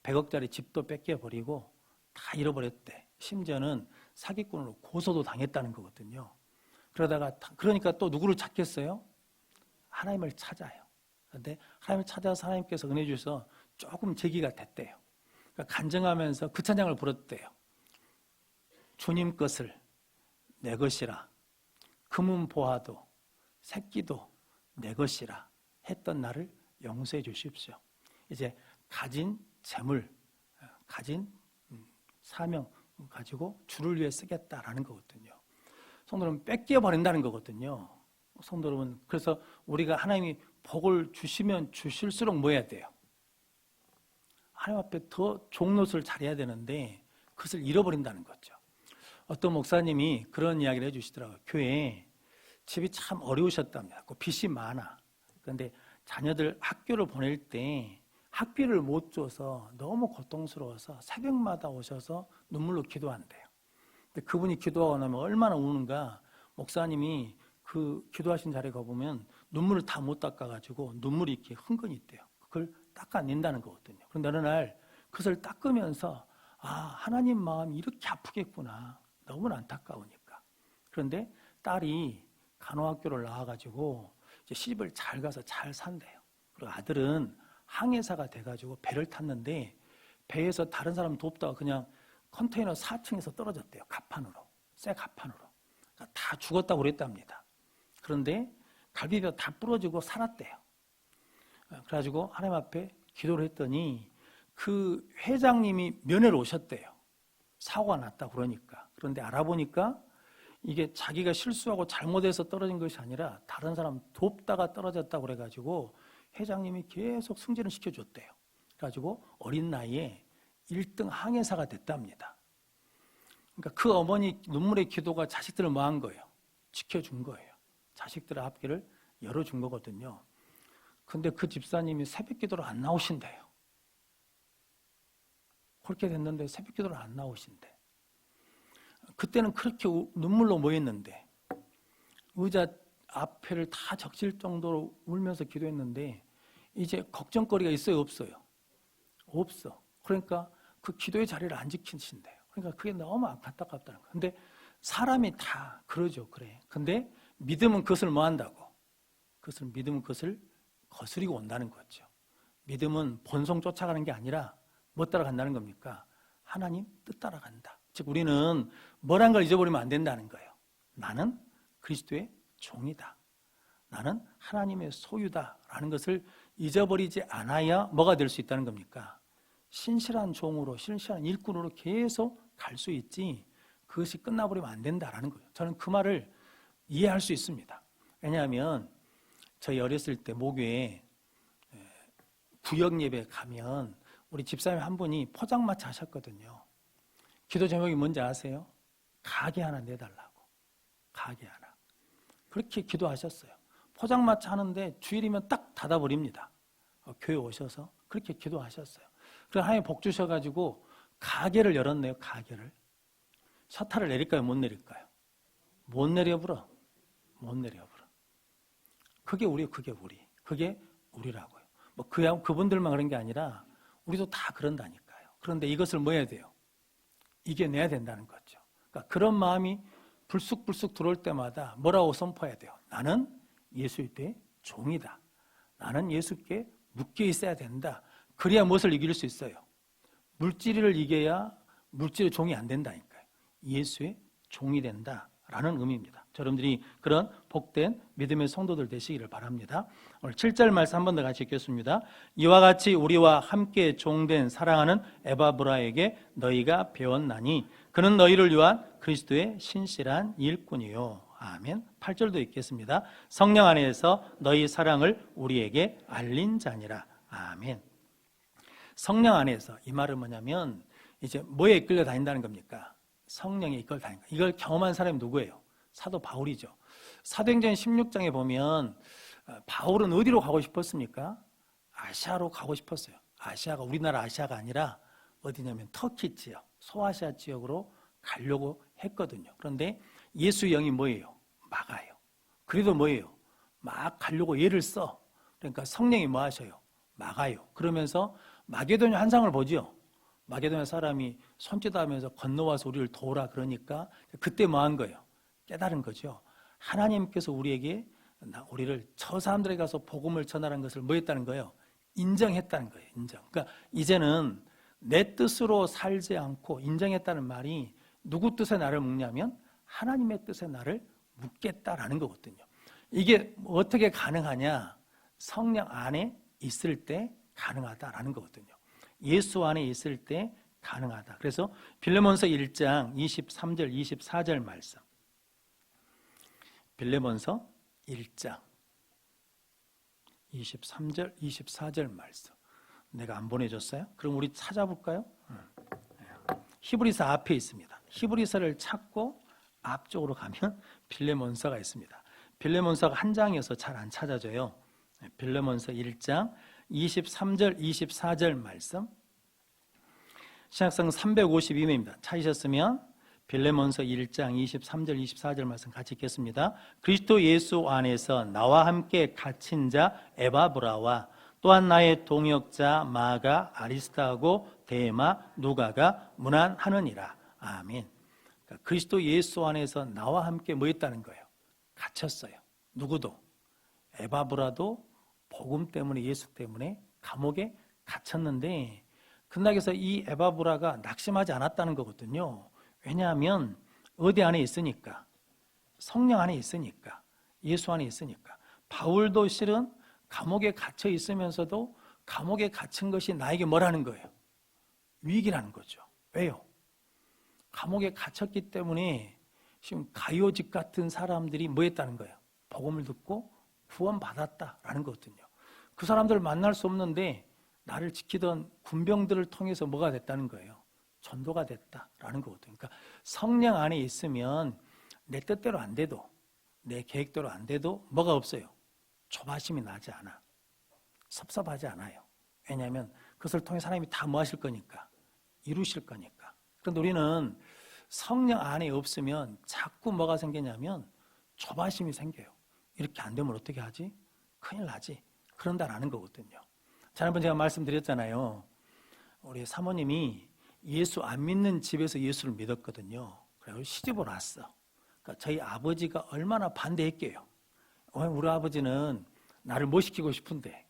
100억짜리 집도 뺏겨버리고 다 잃어버렸대. 심지어는 사기꾼으로 고소도 당했다는 거거든요. 그러니까 또 누구를 찾겠어요? 하나님을 찾아요. 그런데 하나님을 찾아서 하나님께서 은혜 주셔서 조금 제기가 됐대요. 그러니까 간증하면서 그 찬양을 부르대요. 주님 것을 내 것이라, 금은 보아도 새끼도 내 것이라 했던 나를 용서해 주십시오. 이제 가진 재물, 가진 사명 가지고 주를 위해 쓰겠다라는 거거든요. 성도 여러분, 뺏겨버린다는 거거든요. 성도 여러분, 그래서 우리가 하나님이 복을 주시면 주실수록 뭐 해야 돼요? 하나님 앞에 더 좋은 것을 잘해야 되는데 그것을 잃어버린다는 거죠. 어떤 목사님이 그런 이야기를 해주시더라고요. 교회에 집이 참 어려우셨답니다. 빚이 많아. 그런데 자녀들 학교를 보낼 때 학비를 못 줘서 너무 고통스러워서 새벽마다 오셔서 눈물로 기도한대요. 근데 그분이 기도하고 나면 얼마나 우는가. 목사님이 그 기도하신 자리에 가보면 눈물을 다 못 닦아가지고 눈물이 이렇게 흥건히 있대요. 그걸 닦아낸다는 거거든요. 그런데 어느 날 그것을 닦으면서 하나님 마음이 이렇게 아프겠구나. 너무나 안타까우니까. 그런데 딸이 간호학교를 나와가지고 이제 시집을 잘 가서 잘 산대요. 그리고 아들은 항해사가 돼가지고 배를 탔는데 배에서 다른 사람 돕다가 그냥 컨테이너 4층에서 떨어졌대요. 가판으로. 새 가판으로. 그러니까 다 죽었다고 그랬답니다. 그런데 갈비뼈 다 부러지고 살았대요. 그래가지고 하나님 앞에 기도를 했더니 그 회장님이 면회를 오셨대요. 사고가 났다 그러니까. 그런데 알아보니까 이게 자기가 실수하고 잘못해서 떨어진 것이 아니라 다른 사람 돕다가 떨어졌다고 그래가지고 회장님이 계속 승진을 시켜줬대요. 그래가지고 어린 나이에 1등 항해사가 됐답니다. 그러니까 그 어머니 눈물의 기도가 자식들을 뭐 한 거예요? 지켜준 거예요. 자식들의 앞길을 열어준 거거든요. 근데 그 집사님이 새벽 기도를 안 나오신대요. 그렇게 됐는데 새벽 기도를 안 나오신대. 그때는 그렇게 눈물로 모였는데 의자 앞에를 다 적실 정도로 울면서 기도했는데 이제 걱정거리가 있어요, 없어요? 없어. 그러니까 그 기도의 자리를 안 지키신대요. 그러니까 그게 너무 안타깝다는 거예요. 근데 사람이 다 그러죠, 그래. 근데 믿음은 그것을 뭐 한다고? 믿음은 그것을 거스리고 온다는 거죠. 믿음은 본성 쫓아가는 게 아니라 뭐 따라간다는 겁니까? 하나님 뜻 따라간다. 즉 우리는 뭐란 걸 잊어버리면 안 된다는 거예요. 나는 그리스도의 종이다. 나는 하나님의 소유다라는 것을 잊어버리지 않아야 뭐가 될 수 있다는 겁니까? 신실한 종으로, 신실한 일꾼으로 계속 갈 수 있지 그것이 끝나버리면 안 된다라는 거예요. 저는 그 말을 이해할 수 있습니다. 왜냐하면 저희 어렸을 때 목요에 구역 예배 가면 우리 집사님 한 분이 포장마차 하셨거든요. 기도 제목이 뭔지 아세요? 가게 하나 내달라고. 가게 하나. 그렇게 기도하셨어요. 포장마차 하는데 주일이면 딱 닫아버립니다. 교회 오셔서 그렇게 기도하셨어요. 그래서 하나님 복 주셔가지고 가게를 열었네요. 가게를. 셔터를 내릴까요? 못 내릴까요? 못 내려불어. 못 내려불어. 그게 우리예요. 그게 우리. 그게 우리라고요. 뭐 그분들만 그런 게 아니라 우리도 다 그런다니까요. 그런데 이것을 뭐 해야 돼요? 이겨내야 된다는 거죠. 그러니까 그런 마음이 불쑥불쑥 들어올 때마다 뭐라고 선포해야 돼요? 나는 예수의 종이다. 나는 예수께 묶여 있어야 된다. 그래야 무엇을 이길 수 있어요? 물질을 이겨야 물질의 종이 안 된다니까요. 예수의 종이 된다라는 의미입니다. 여러분들이 그런 복된 믿음의 성도들 되시기를 바랍니다. 오늘 7절 말씀 한 번 더 같이 읽겠습니다. 이와 같이 우리와 함께 종된 사랑하는 에바브라에게 너희가 배웠나니 그는 너희를 위한 그리스도의 신실한 일꾼이요. 아멘. 8절도 읽겠습니다. 성령 안에서 너희 사랑을 우리에게 알린 자니라. 아멘. 성령 안에서, 이 말은 뭐냐면 이제 뭐에 이끌려 다닌다는 겁니까? 성령에 이끌려 다닌다. 이걸 경험한 사람이 누구예요? 사도 바울이죠. 사도행전 16장에 보면 바울은 어디로 가고 싶었습니까? 아시아로 가고 싶었어요. 아시아가 우리나라 아시아가 아니라 어디냐면 터키 지역, 소아시아 지역으로 가려고 했거든요. 그런데 예수의 영이 뭐예요? 막아요. 그래도 뭐예요? 막 가려고 얘를 써. 그러니까 성령이 뭐 하셔요? 막아요. 그러면서 마게도냐 환상을 보죠. 마게도냐 사람이 손짓하면서 건너와서 우리를 도우라 그러니까 그때 뭐 한 거예요? 깨달은 거죠. 하나님께서 우리에게 우리를 저 사람들에게 가서 복음을 전하라는 것을 뭐 했다는 거예요? 인정했다는 거예요. 인정. 그러니까 이제는 내 뜻으로 살지 않고 인정했다는 말이 누구 뜻에 나를 묻냐면 하나님의 뜻에 나를 묻겠다라는 거거든요. 이게 어떻게 가능하냐? 성령 안에 있을 때 가능하다라는 거거든요. 예수 안에 있을 때 가능하다. 그래서 빌레몬서 1장 23절 24절 말씀, 빌레몬서 1장 23절 24절 말씀 내가 안 보내줬어요? 그럼 우리 찾아볼까요? 히브리서 앞에 있습니다. 히브리서를 찾고 앞쪽으로 가면 빌레몬서가 있습니다. 빌레몬서가 한 장이어서 잘 안 찾아져요. 빌레몬서 1장 23절 24절 말씀, 신약성 352면입니다. 찾으셨으면 빌레몬서 1장 23절 24절 말씀 같이 읽겠습니다. 그리스도 예수 안에서 나와 함께 갇힌 자 에바브라와 또한 나의 동역자 마가 아리스타하고 데마 누가가 문안하느니라. 아멘. 그러니까 그리스도 예수 안에서 나와 함께 뭐 했다는 거예요? 갇혔어요. 누구도. 에바브라도 복음 때문에, 예수 때문에 감옥에 갇혔는데, 근락에서 이 에바브라가 낙심하지 않았다는 거거든요. 왜냐하면 어디 안에 있으니까, 성령 안에 있으니까, 예수 안에 있으니까. 바울도 실은 감옥에 갇혀 있으면서도 감옥에 갇힌 것이 나에게 뭐라는 거예요? 위기라는 거죠. 왜요? 감옥에 갇혔기 때문에 지금 가요집 같은 사람들이 뭐 했다는 거예요? 복음을 듣고 구원받았다라는 거거든요. 그 사람들을 만날 수 없는데 나를 지키던 군병들을 통해서 뭐가 됐다는 거예요? 전도가 됐다라는 거거든요. 그러니까 성령 안에 있으면 내 뜻대로 안 돼도, 내 계획대로 안 돼도 뭐가 없어요? 조바심이 나지 않아. 섭섭하지 않아요. 왜냐하면 그것을 통해 사람이 다 뭐 하실 거니까, 이루실 거니까. 그런데 우리는 성령 안에 없으면 자꾸 뭐가 생기냐면 조바심이 생겨요. 이렇게 안 되면 어떻게 하지? 큰일 나지. 그런다라는 거거든요. 지난번 제가 말씀드렸잖아요. 우리 사모님이 예수 안 믿는 집에서 예수를 믿었거든요. 그래서 시집을 왔어. 그러니까 저희 아버지가 얼마나 반대했게요. 우리 아버지는 나를 뭐 시키고 싶은데,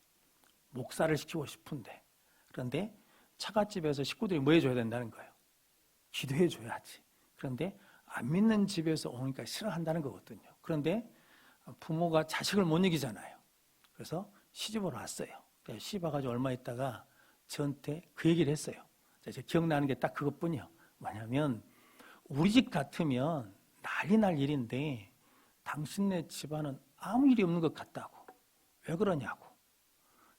목사를 시키고 싶은데, 그런데 처갓집에서 식구들이 뭐 해줘야 된다는 거예요? 기도해 줘야지. 그런데 안 믿는 집에서 오니까 싫어한다는 거거든요. 그런데 부모가 자식을 못 이기잖아요. 그래서 시집을 왔어요. 시집 와가지고 얼마 있다가 저한테 그 얘기를 했어요. 제가 기억나는 게 딱 그것뿐이요. 뭐냐면 우리 집 같으면 난리 날 일인데 당신네 집안은 아무 일이 없는 것 같다고. 왜 그러냐고.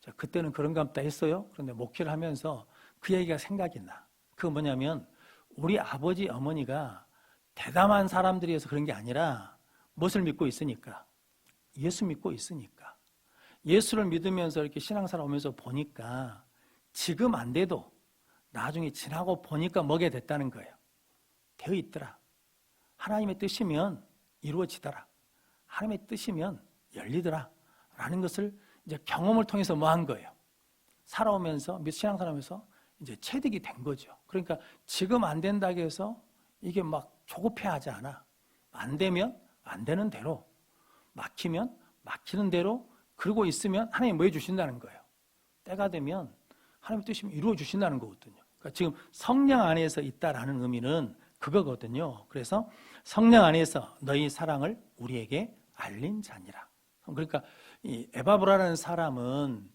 자, 그때는 그런가 보다 했어요. 그런데 목회를 하면서 그 얘기가 생각이 나. 그거 뭐냐면 우리 아버지 어머니가 대담한 사람들이어서 그런 게 아니라 무엇을 믿고 있으니까? 예수 믿고 있으니까. 예수를 믿으면서 이렇게 신앙생활 오면서 보니까 지금 안 돼도 나중에 지나고 보니까 뭐게 됐다는 거예요. 되어 있더라. 하나님의 뜻이면 이루어지더라. 하나님의 뜻이면 열리더라. 라는 것을 이제 경험을 통해서 뭐 한 거예요? 살아오면서, 신앙생활 하면서 이제 체득이 된 거죠. 그러니까 지금 안 된다고 해서 이게 막 조급해하지 않아. 안 되면 안 되는 대로, 막히면 막히는 대로 그러고 있으면 하나님 뭐 해주신다는 거예요? 때가 되면 하나님의 뜻이면 이루어 주신다는 거거든요. 그러니까 지금 성령 안에서 있다라는 의미는 그거거든요. 그래서 성령 안에서 너희 사랑을 우리에게 알린 자니라. 그러니까 이 에바브라라는 사람은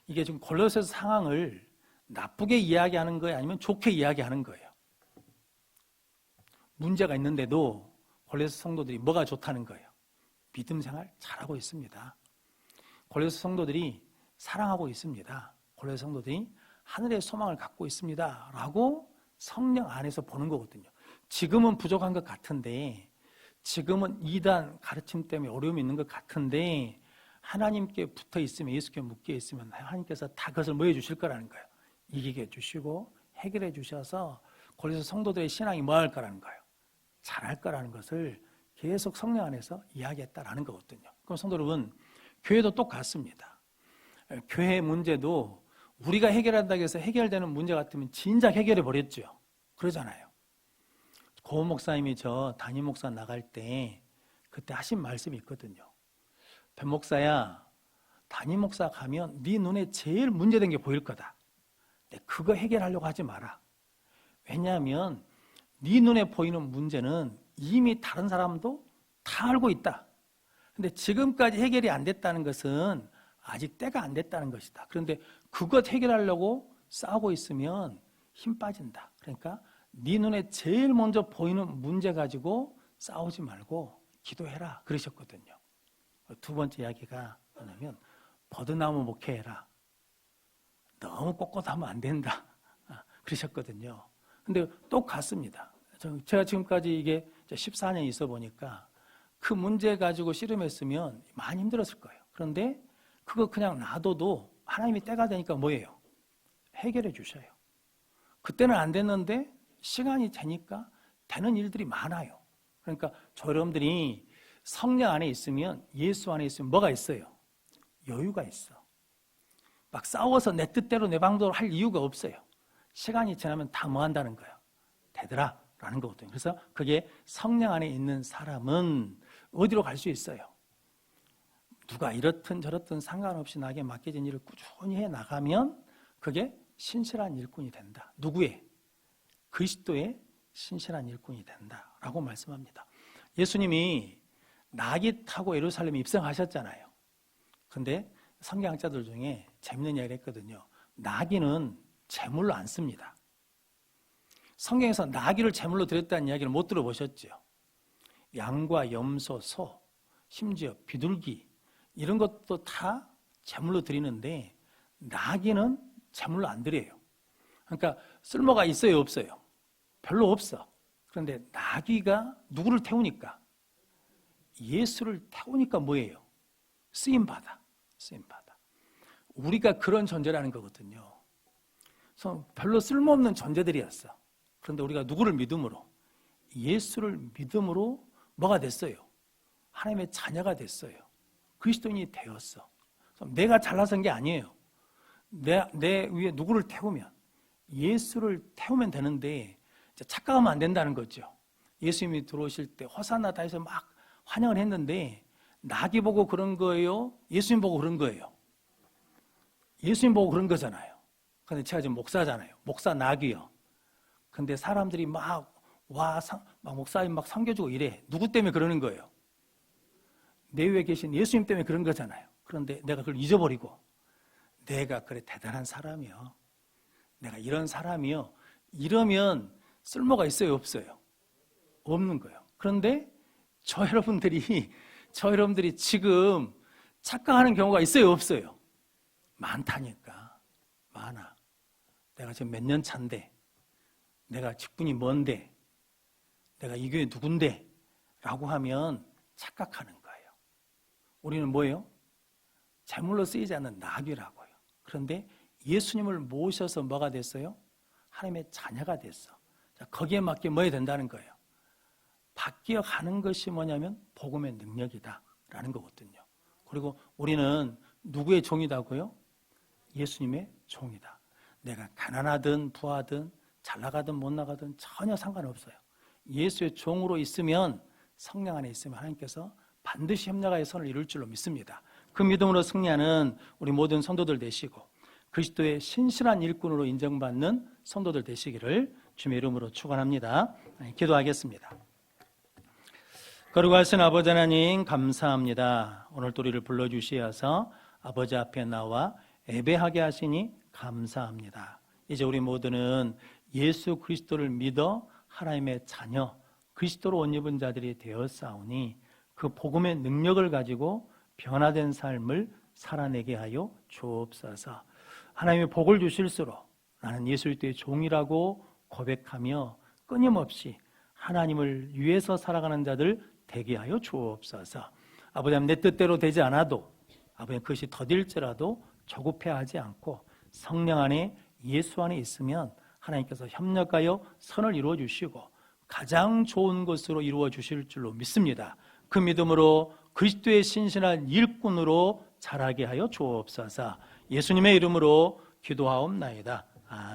이게 지금 골로새서 상황을 나쁘게 이야기하는 거예요, 아니면 좋게 이야기하는 거예요? 문제가 있는데도 골로새 성도들이 뭐가 좋다는 거예요? 믿음 생활 잘하고 있습니다. 골로새 성도들이 사랑하고 있습니다. 골로새 성도들이 하늘의 소망을 갖고 있습니다 라고 성령 안에서 보는 거거든요. 지금은 부족한 것 같은데, 지금은 이단 가르침 때문에 어려움이 있는 것 같은데, 하나님께 붙어 있으면, 예수께 묶여 있으면 하나님께서 다 그것을 뭐 해주실 거라는 거예요. 이기게 해주시고 해결해 주셔서 골로새 성도들의 신앙이 뭐 할 거라는 거예요. 잘할 거라는 것을 계속 성령 안에서 이야기했다라는 거거든요. 그럼 성도 여러분, 교회도 똑같습니다. 교회 문제도 우리가 해결한다고 해서 해결되는 문제 같으면 진작 해결해 버렸죠. 그러잖아요. 고 목사님이 저 담임 목사 나갈 때 그때 하신 말씀이 있거든요. 배 목사야, 담임 목사 가면 네 눈에 제일 문제된 게 보일 거다. 근데 그거 해결하려고 하지 마라. 왜냐하면 네 눈에 보이는 문제는 이미 다른 사람도 다 알고 있다. 근데 지금까지 해결이 안 됐다는 것은 아직 때가 안 됐다는 것이다. 그런데 그것 해결하려고 싸우고 있으면 힘 빠진다. 그러니까 네 눈에 제일 먼저 보이는 문제 가지고 싸우지 말고 기도해라 그러셨거든요. 두 번째 이야기가 뭐냐면 버드나무 목회해라. 너무 꼿꼿하면 안 된다 그러셨거든요. 근데 똑같습니다. 제가 지금까지 이게 14년 있어 보니까 그 문제 가지고 씨름했으면 많이 힘들었을 거예요. 그런데 그거 그냥 놔둬도 하나님이 때가 되니까 뭐예요? 해결해 주셔요. 그때는 안 됐는데 시간이 되니까 되는 일들이 많아요. 그러니까 저 여러분들이 성령 안에 있으면, 예수 안에 있으면 뭐가 있어요? 여유가 있어. 막 싸워서 내 뜻대로 내 방법으로 할 이유가 없어요. 시간이 지나면 다 뭐 한다는 거예요? 되더라 라는 거거든요. 그래서 그게 성령 안에 있는 사람은 어디로 갈 수 있어요? 누가 이렇든 저렇든 상관없이 나에게 맡겨진 일을 꾸준히 해 나가면 그게 신실한 일꾼이 된다. 누구의? 그리스도의 신실한 일꾼이 된다라고 말씀합니다. 예수님이 나귀 타고 예루살렘에 입성하셨잖아요. 근데 성경학자들 중에 재밌는 이야기를 했거든요. 나귀는 제물로 안 씁니다. 성경에서 나귀를 제물로 드렸다는 이야기를 못 들어보셨죠? 양과 염소, 소, 심지어 비둘기 이런 것도 다 제물로 드리는데 나귀는 제물로 안 드려요. 그러니까 쓸모가 있어요, 없어요? 별로 없어. 그런데 나귀가 누구를 태우니까? 예수를 태우니까 뭐예요? 쓰임받아. 쓰임받아. 우리가 그런 존재라는 거거든요. 그래서 별로 쓸모없는 존재들이었어. 그런데 우리가 누구를 믿음으로? 예수를 믿음으로 뭐가 됐어요? 하나님의 자녀가 됐어요. 그리스도인이 되었어. 내가 잘나선 게 아니에요. 내 위에 누구를 태우면, 예수를 태우면 되는데 착각하면 안 된다는 거죠. 예수님이 들어오실 때 호산나 다 해서 막 환영을 했는데 나귀 보고 그런 거예요? 예수님 보고 그런 거예요? 예수님 보고 그런 거잖아요. 근데 제가 지금 목사잖아요. 목사 나귀요. 근데 사람들이 막 목사님 막 섬겨주고 이래. 누구 때문에 그러는 거예요? 내 위에 계신 예수님 때문에 그런 거잖아요. 그런데 내가 그걸 잊어버리고 내가 그래 대단한 사람이요. 내가 이런 사람이요. 이러면 쓸모가 있어요, 없어요? 없는 거예요. 그런데 저 여러분들이 지금 착각하는 경우가 있어요, 없어요? 많다니까. 많아. 내가 지금 몇 년 차인데, 내가 직분이 뭔데, 내가 이 교회 누군데 라고 하면 착각하는 거예요. 우리는 뭐예요? 제물로 쓰이지 않는 나귀라고요. 그런데 예수님을 모셔서 뭐가 됐어요? 하나님의 자녀가 됐어. 자, 거기에 맞게 뭐 해야 된다는 거예요? 바뀌어가는 것이 뭐냐면 복음의 능력이다 라는 거거든요. 그리고 우리는 누구의 종이다고요? 예수님의 종이다. 내가 가난하든 부하든 잘 나가든 못 나가든 전혀 상관없어요. 예수의 종으로 있으면, 성령 안에 있으면 하나님께서 반드시 협력하여 선을 이룰 줄로 믿습니다. 그 믿음으로 승리하는 우리 모든 성도들 되시고 그리스도의 신실한 일꾼으로 인정받는 성도들 되시기를 주님의 이름으로 축원합니다. 기도하겠습니다. 거룩하신 아버지 하나님 감사합니다. 오늘 또 우리를 불러주시어서 아버지 앞에 나와 예배하게 하시니 감사합니다. 이제 우리 모두는 예수 그리스도를 믿어 하나님의 자녀, 그리스도로 옷 입은 자들이 되었사오니 그 복음의 능력을 가지고 변화된 삶을 살아내게 하여 주옵소서. 하나님의 복을 주실수록 나는 예수 그리스도의 종이라고 고백하며 끊임없이 하나님을 위해서 살아가는 자들 되게 하여 주옵소서. 아버지 하나님, 내 뜻대로 되지 않아도 아버지 그것이 더딜지라도 조급해하지 않고 성령 안에 예수 안에 있으면 하나님께서 협력하여 선을 이루어 주시고 가장 좋은 것으로 이루어 주실 줄로 믿습니다. 그 믿음으로 그리스도의 신실한 일꾼으로 자라게 하여 주옵소서. 예수님의 이름으로 기도하옵나이다. 아멘.